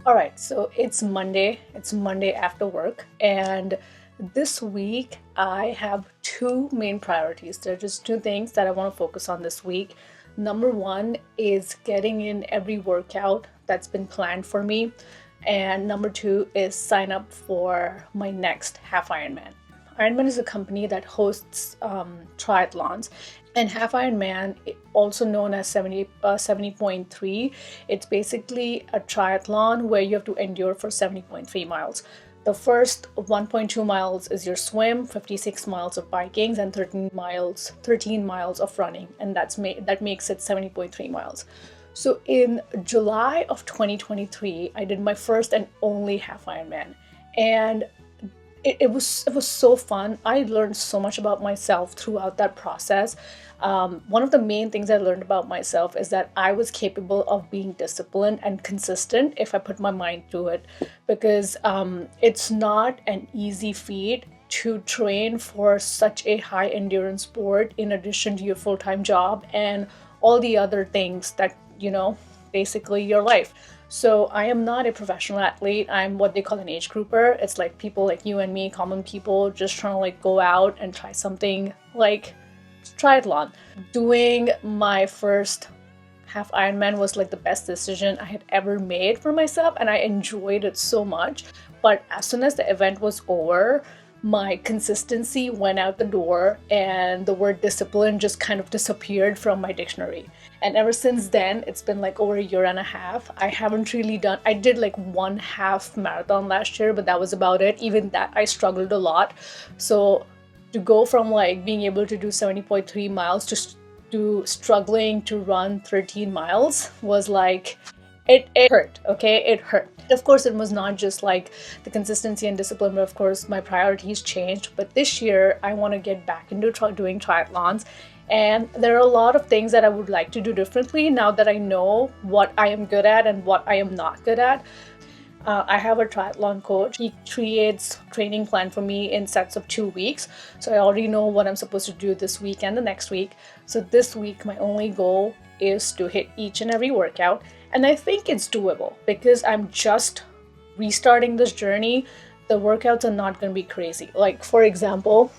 All right, so it's Monday. It's Monday after work, and this week I have two main priorities. There are just two things that I want to focus on this week. Number one is getting in every workout that's been planned for me, and number two is sign up for my next half Ironman. Ironman is a company that hosts triathlons, and half Ironman, also known as 70.3, it's basically a triathlon where you have to endure for 70.3 miles. The first 1.2 miles is your swim, 56 miles of biking, and 13 miles of running, and that makes it 70.3 miles. So in July of 2023, I did my first and only half Ironman, and it was so fun. I learned so much about myself throughout that process. One of the main things I learned about myself is that I was capable of being disciplined and consistent if I put my mind to it, because it's not an easy feat to train for such a high endurance sport in addition to your full-time job and all the other things that, basically your life. So I am not a professional athlete. I'm what they call an age grouper. It's like people like you and me, common people, just trying to go out and try something like triathlon. Doing my first half Ironman was the best decision I had ever made for myself, and I enjoyed it so much. But as soon as the event was over, my consistency went out the door and the word discipline just kind of disappeared from my dictionary. And ever since then, it's been over a year and a half. I haven't really I did one half marathon last year, but that was about it. Even that, I struggled a lot. So to go from being able to do 70.3 miles to struggling to run 13 miles was it hurt, okay? It hurt. Of course, it was not just the consistency and discipline, but of course my priorities changed. But this year, I want to get back into doing triathlons. And there are a lot of things that I would like to do differently now that I know what I am good at and what I am not good at. I have a triathlon coach. He creates training plan for me in sets of 2 weeks. So I already know what I'm supposed to do this week and the next week. So this week, my only goal is to hit each and every workout. And I think it's doable because I'm just restarting this journey. The workouts are not going to be crazy. For example,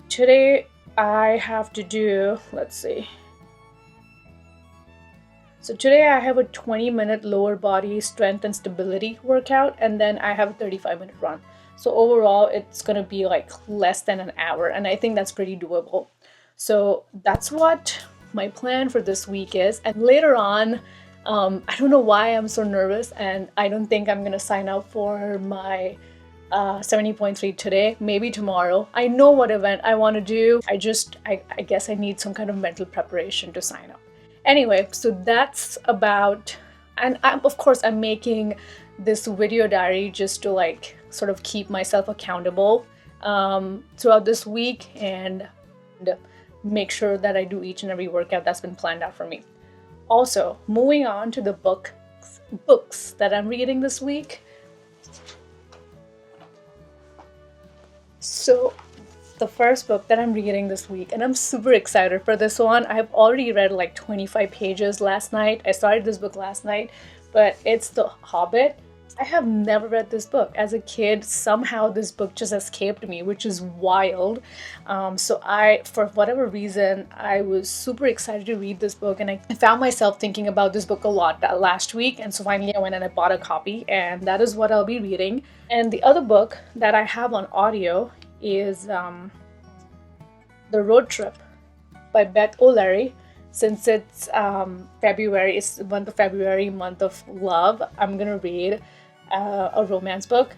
today I have to do, let's see. So today I have a 20-minute lower body strength and stability workout, and then I have a 35-minute run. So overall, it's going to be less than an hour, and I think that's pretty doable. So that's what my plan for this week is. And later on, I don't know why I'm so nervous, and I don't think I'm going to sign up for my 70.3 today, maybe tomorrow. I know what event I want to do. I guess I need some kind of mental preparation to sign up. Anyway, so that's about, and of course I'm making this video diary just to sort of keep myself accountable throughout this week and make sure that I do each and every workout that's been planned out for me. Also, moving on to the books that I'm reading this week. So the first book that I'm reading this week, and I'm super excited for this one. I've already read 25 pages last night. I started this book last night, but it's The Hobbit. I have never read this book. As a kid, somehow this book just escaped me, which is wild. So for whatever reason, I was super excited to read this book, and I found myself thinking about this book a lot last week. And so finally I went and I bought a copy, and that is what I'll be reading. And the other book that I have on audio is The Road Trip by Beth O'Leary. Since it's February, it's the month of February, month of love, I'm gonna read a romance book.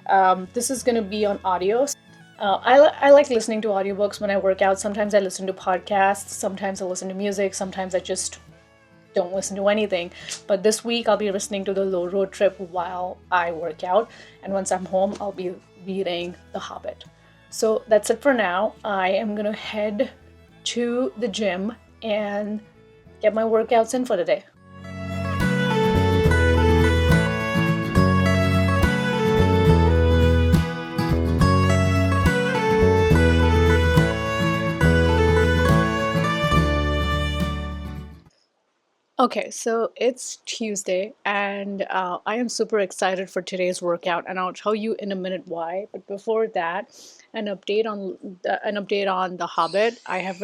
This is gonna be on audio. I like listening to audiobooks when I work out. Sometimes I listen to podcasts, sometimes I listen to music, sometimes I just don't listen to anything. But this week I'll be listening to The Road Trip while I work out, and once I'm home I'll be reading The Hobbit. So that's it for now. I am gonna head to the gym and get my workouts in for the day. Okay, so it's Tuesday, and I am super excited for today's workout, and I'll tell you in a minute why. But before that, an update on the Hobbit. I have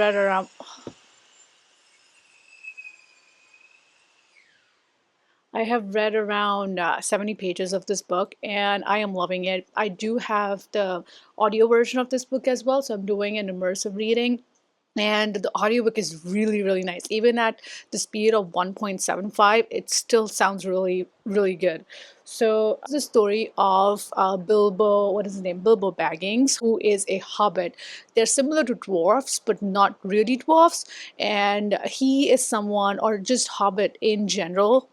read around 70 pages of this book, and I am loving it. I do have the audio version of this book as well, so I'm doing an immersive reading. And the audiobook is really, really nice. Even at the speed of 1.75, it still sounds really, really good. So, the story of Bilbo, what is his name? Bilbo Baggins, who is a hobbit. They're similar to dwarfs, but not really dwarfs. And he is someone, or just hobbits in general,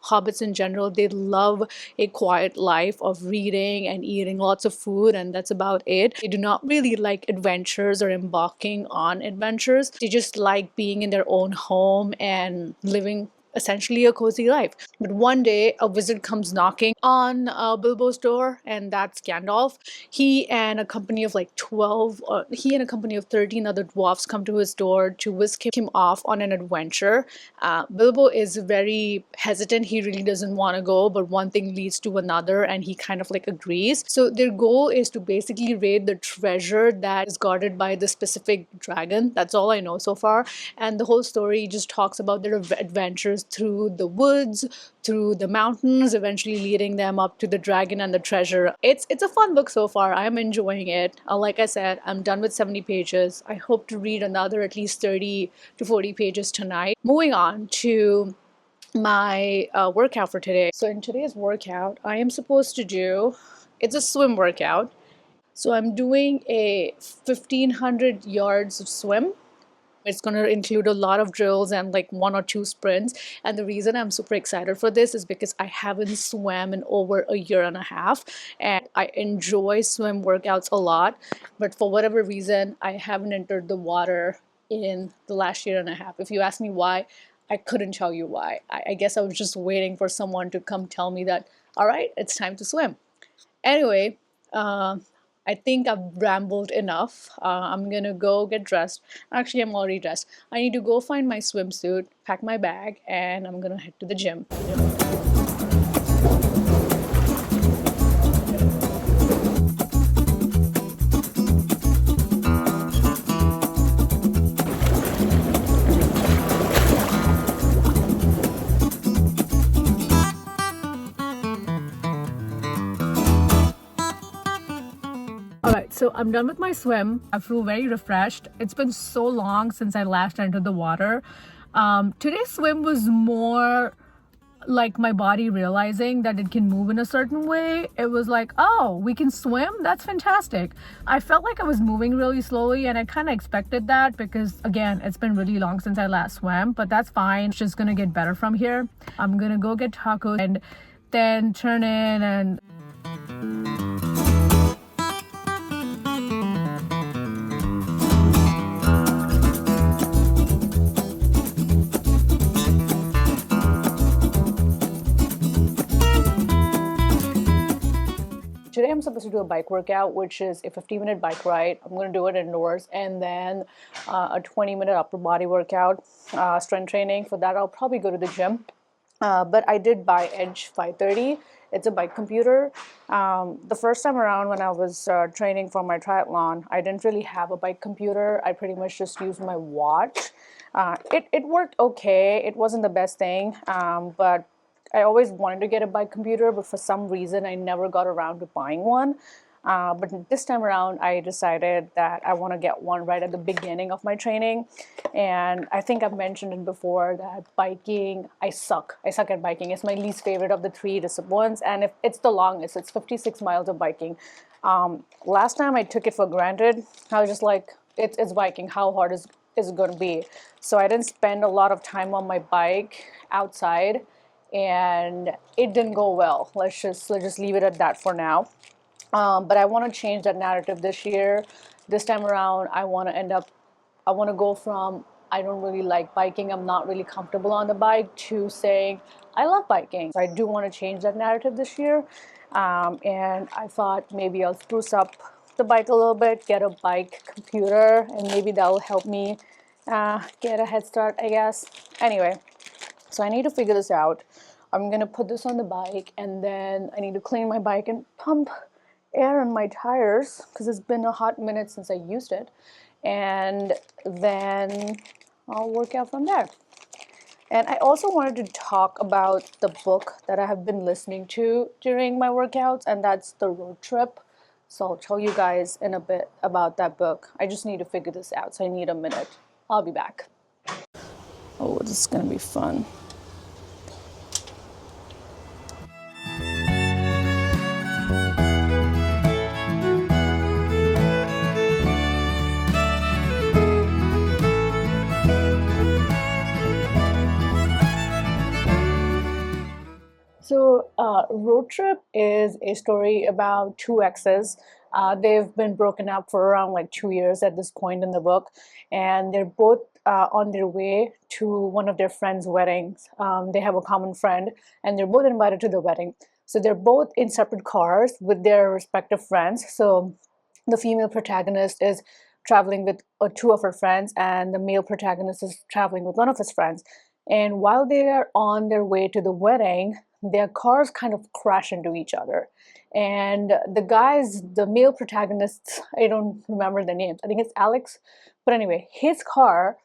they love a quiet life of reading and eating lots of food, and that's about it. They do not really like adventures or embarking on adventures. They just like being in their own home and living essentially a cozy life. But one day, a wizard comes knocking on Bilbo's door, and that's Gandalf. He and a company of 13 other dwarfs come to his door to whisk him off on an adventure. Bilbo is very hesitant. He really doesn't want to go, but one thing leads to another, and he kind of like agrees. So their goal is to basically raid the treasure that is guarded by the specific dragon. That's all I know so far. And the whole story just talks about their adventures through the woods, through the mountains, eventually leading them up to the dragon and the treasure. It's a fun book so far. I'm enjoying it. Like I said, I'm done with 70 pages. I hope to read another at least 30 to 40 pages tonight. Moving on to my workout for today. So in today's workout, I am supposed to do, it's a swim workout. So I'm doing a 1500 yards of swim. It's going to include a lot of drills and like one or two sprints. And the reason I'm super excited for this is because I haven't swam in over a year and a half. And I enjoy swim workouts a lot. But for whatever reason, I haven't entered the water in the last year and a half. If you ask me why, I couldn't tell you why. I guess I was just waiting for someone to come tell me that, all right, it's time to swim. Anyway, I think I've rambled enough. I'm gonna go get dressed. Actually, I'm already dressed. I need to go find my swimsuit, pack my bag, and I'm gonna head to the gym. All right, so I'm done with my swim. I feel very refreshed. It's been so long since I last entered the water. Today's swim was more like my body realizing that it can move in a certain way. It was like, oh, we can swim? That's fantastic. I felt like I was moving really slowly, and I kind of expected that because, again, it's been really long since I last swam, but that's fine. It's just going to get better from here. I'm going to go get tacos and then turn in and... Today I'm supposed to do a bike workout, which is a 15-minute bike ride. I'm going to do it indoors, and then a 20-minute upper body workout, strength training. For that, I'll probably go to the gym. But I did buy Edge 530. It's a bike computer. The first time around when I was training for my triathlon, I didn't really have a bike computer. I pretty much just used my watch. It worked okay. It wasn't the best thing, but I always wanted to get a bike computer, but for some reason I never got around to buying one. But this time around, I decided that I want to get one right at the beginning of my training. And I think I've mentioned it before that biking, I suck. I suck at biking. It's my least favorite of the three disciplines. And if it's the longest, it's 56 miles of biking. Last time I took it for granted. I was just like, it's biking. How hard is it going to be? So I didn't spend a lot of time on my bike outside, and it didn't go well. Let's just leave it at that for now. But I want to change that narrative this year. This time around, I want to go from I don't really like biking, I'm not really comfortable on the bike, to saying I love biking. So I do want to change that narrative this year. And I thought maybe I'll spruce up the bike a little bit, get a bike computer, and maybe that will help me get a head start, I guess. Anyway, So I need to figure this out. I'm gonna put this on the bike, and then I need to clean my bike and pump air in my tires because it's been a hot minute since I used it. And then I'll work out from there. And I also wanted to talk about the book that I have been listening to during my workouts, and that's The Road Trip. So I'll tell you guys in a bit about that book. I just need to figure this out, so I need a minute. I'll be back. Oh, this is gonna be fun. So, Road Trip is a story about two exes. They've been broken up for around like 2 years at this point in the book, and they're both on their way to one of their friends' weddings. They have a common friend, and they're both invited to the wedding. So, they're both in separate cars with their respective friends. So, the female protagonist is traveling with two of her friends, and the male protagonist is traveling with one of his friends. And while they are on their way to the wedding, their cars kind of crash into each other. And the male protagonists, I don't remember the names. I think it's Alex. But anyway, his car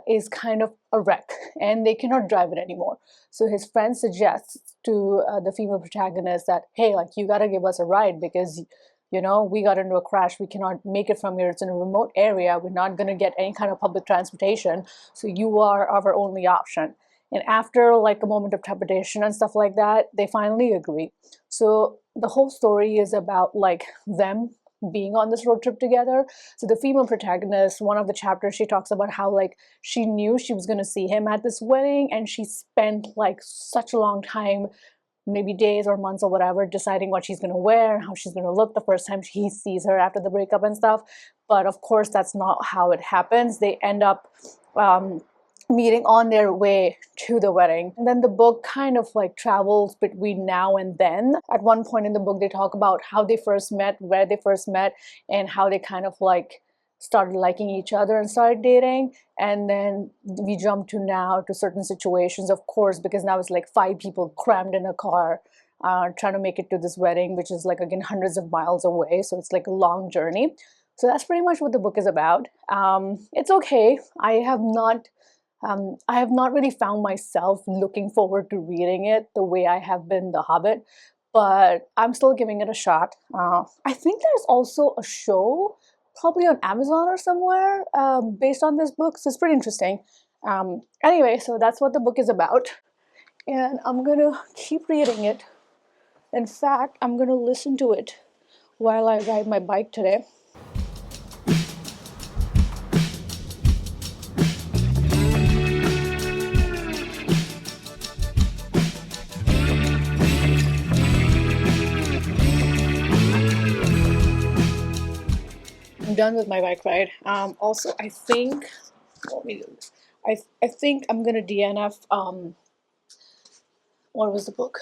is kind of a wreck and they cannot drive it anymore. So his friend suggests to the female protagonist that, hey, like, you got to give us a ride because we got into a crash. We cannot make it from here. It's in a remote area. We're not going to get any kind of public transportation. So you are our only option. And after like a moment of trepidation and stuff like that, they finally agree. So the whole story is about like them being on this road trip together. So the female protagonist, one of the chapters, she talks about how like she knew she was going to see him at this wedding, and she spent like such a long time, maybe days or months or whatever, deciding what she's going to wear, how she's going to look the first time he sees her after the breakup and stuff. But of course, that's not how it happens. They end up meeting on their way to the wedding. And then the book kind of like travels between now and then. At one point in the book, they talk about how they first met, where they first met, and how they kind of like started liking each other and started dating. And then we jump to now to certain situations, of course, because now it's like 5 people crammed in a car trying to make it to this wedding, which is like, again, hundreds of miles away. So it's like a long journey. So that's pretty much what the book is about. It's okay. I have not really found myself looking forward to reading it the way I have been The Hobbit, but I'm still giving it a shot. I think there's also a show, probably on Amazon or somewhere, based on this book, so it's pretty interesting. Anyway, so that's what the book is about, and I'm gonna keep reading it. In fact, I'm gonna listen to it while I ride my bike today. I'm done with my bike ride. Also, I think, let me do this. I think I'm gonna DNF. What was the book?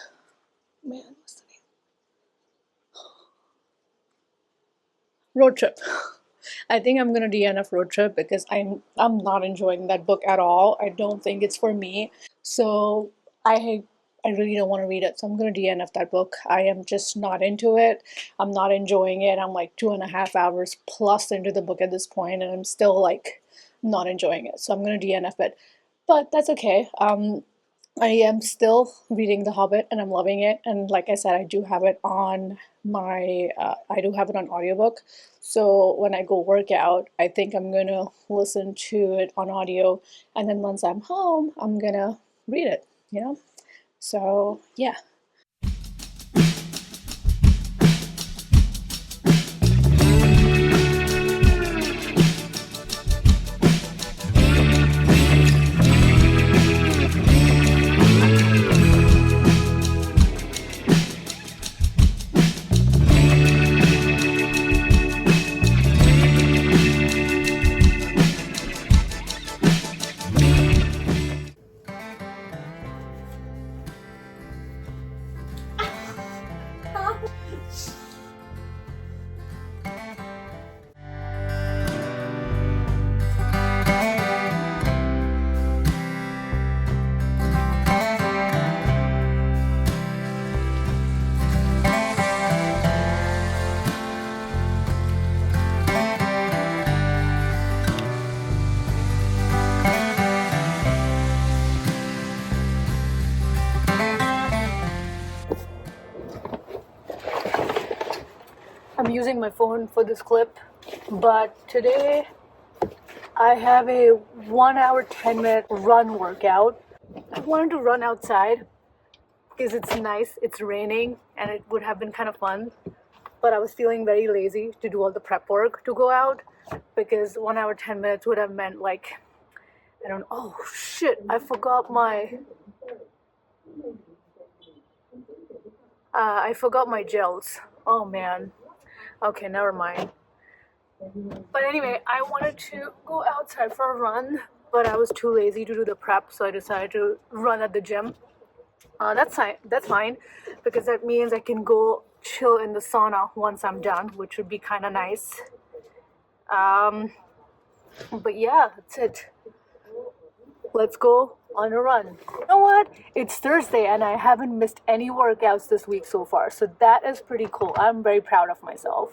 Man, what's the name? Road Trip. I think I'm gonna DNF Road Trip because I'm not enjoying that book at all. I don't think it's for me. So I really don't want to read it. So I'm gonna DNF that book. I am just not into it. I'm not enjoying it. I'm like 2.5 hours plus into the book at this point, and I'm still like not enjoying it. So I'm gonna DNF it. But that's okay. I am still reading The Hobbit and I'm loving it. And like I said, I do have it on audiobook. So when I go work out, I think I'm gonna listen to it on audio. And then once I'm home, I'm gonna read it. So yeah. using my phone for this clip, but today I have a 1 hour 10-minute run workout. I wanted to run outside because it's nice, it's raining, and it would have been kind of fun, but I was feeling very lazy to do all the prep work to go out because 1 hour 10 minutes would have meant like, I don't know, oh shit, I forgot my gels. Oh man. Okay, never mind. But anyway, I wanted to go outside for a run, but I was too lazy to do the prep, so I decided to run at the gym. That's fine. That's fine, because that means I can go chill in the sauna once I'm done, which would be kind of nice. But yeah, that's it. Let's go on a run. You know what? It's Thursday and I haven't missed any workouts this week so far, so that is pretty cool. I'm very proud of myself.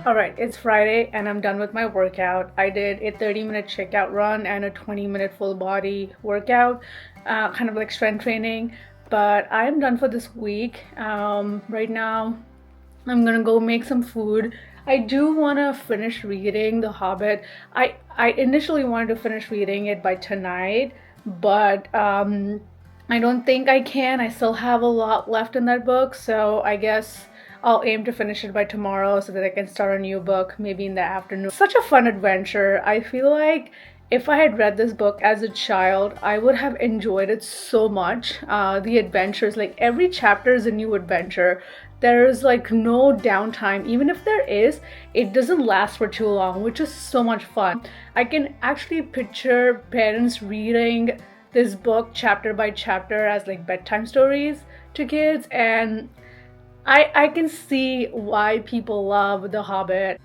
All right, it's Friday and I'm done with my workout. I did a 30-minute checkout run and a 20-minute full body workout, kind of like strength training, but I am done for this week. Right now, I'm gonna go make some food. I do want to finish reading The Hobbit. I initially wanted to finish reading it by tonight, but I don't think I can. I still have a lot left in that book, so I guess I'll aim to finish it by tomorrow so that I can start a new book maybe in the afternoon. Such a fun adventure. I feel like if I had read this book as a child, I would have enjoyed it so much. The adventures, like every chapter is a new adventure. There is like no downtime. Even if there is, it doesn't last for too long, which is so much fun. I can actually picture parents reading this book chapter by chapter as like bedtime stories to kids, and I can see why people love The Hobbit.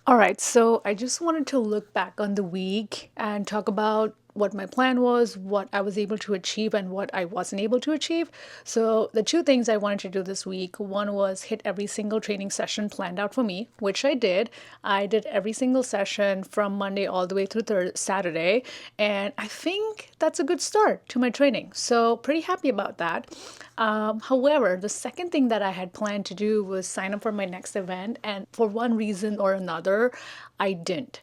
All right, so I just wanted to look back on the week and talk about what my plan was, what I was able to achieve, and what I wasn't able to achieve. So, the two things I wanted to do this week, one was hit every single training session planned out for me, which I did. I did every single session from Monday all the way through Saturday, and I think that's a good start to my training. So, pretty happy about that. However, the second thing that I had planned to do was sign up for my next event, and for one reason or another, I didn't.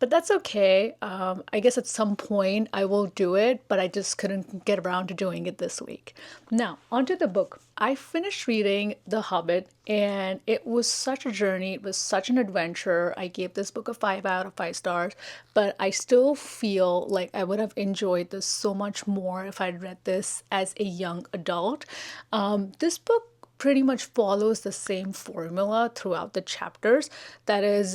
But that's okay. I guess at some point I will do it, but I just couldn't get around to doing it this week. Now, onto the book. I finished reading The Hobbit, and it was such a journey. It was such an adventure. I gave this book a 5 out of 5 stars, but I still feel like I would have enjoyed this so much more if I'd read this as a young adult. This book pretty much follows the same formula throughout the chapters. That is,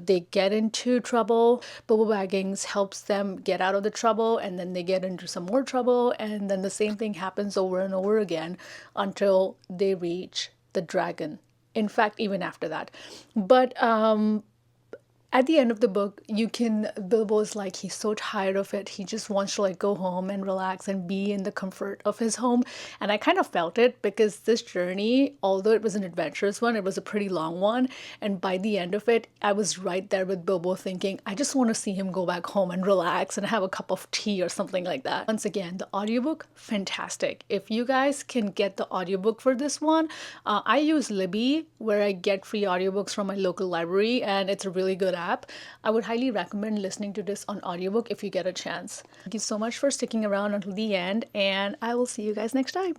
they get into trouble, Bilbo Baggins helps them get out of the trouble, and then they get into some more trouble, and then the same thing happens over and over again until they reach the dragon. In fact, even after that. But at the end of the book, Bilbo's like, he's so tired of it. He just wants to like go home and relax and be in the comfort of his home. And I kind of felt it because this journey, although it was an adventurous one, it was a pretty long one. And by the end of it, I was right there with Bilbo thinking, I just want to see him go back home and relax and have a cup of tea or something like that. Once again, the audiobook, fantastic. If you guys can get the audiobook for this one, I use Libby, where I get free audiobooks from my local library, and it's a really good app. I would highly recommend listening to this on audiobook if you get a chance. Thank you so much for sticking around until the end, and I will see you guys next time.